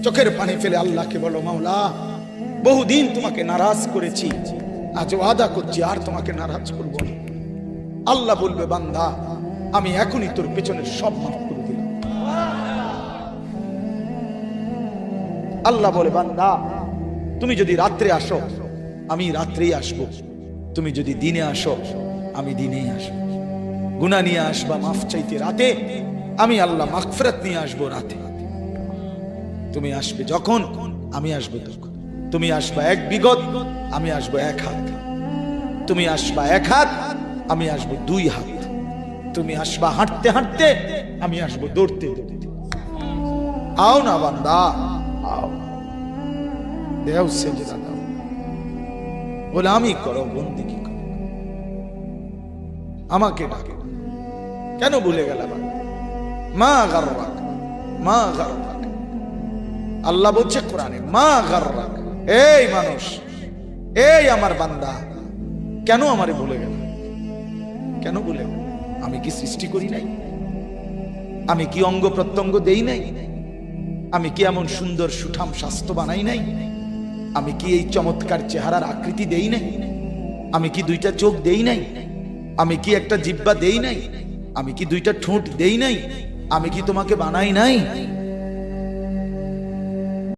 চোখের পানি ফেলে আল্লাহকে বলো, মাওলা বহুদিন তোমাকে নারাজ করেছি, আজ ওয়াদা করছি আর তোমাকে নারাজ করব না। আল্লাহ বলবে, বান্দা আমি এখনই তোর পেছনের সব মাফ করে দিলাম। আল্লাহ বলে, বান্দা তুমি যদি রাত্রে আসো আমি রাত্রেই আসবো, তুমি যদি দিনে আসো আমি দিনেই আসবো। গুনাহ নিয়ে আসবা মাফ চাইতে রাতে, আমি আল্লাহ মাগফিরাত নিয়ে আসবো রাতে। তুমি আসবে যখন আমি আসবো তখন। তুমি আসবা এক বিগত, আমি আসবো এক হাত। তুমি আসবা এক হাত, আমি আসবো দুই হাত। তুমি আসবা হাঁটতে হাঁটতে, আমি আসবো দৌড়তে দৌড়তে। আও না বান্দা, আও, দেও সেজদা দাও, গোলামি করো, বন্দেগী করো, আমাকে ডাকো। কেন ভুলে গেলাম? মা গাররাক, মা গাররাক। আল্লাহ বলছে কোরআনে, মা গাররাক। এই মানুষ, এই আমার বান্দা, কেন আমারে ভুলে গেল? কেন ভুলে গেল? আমি কি সৃষ্টি করি নাই? আমি কি অঙ্গ প্রত্যঙ্গ দেই নাই? আমি কি এমন সুন্দর সুঠাম স্বাস্থ্য বানাই নাই? আমি কি এই চমৎকার চেহারার আকৃতি দেই নাই? আমি কি দুইটা চোখ দেই নাই? আমি কি একটা জিহ্বা দেই নাই? আমি কি দুইটা ঠোঁট দেই নাই? আমি কি তোমাকে বানাই নাই?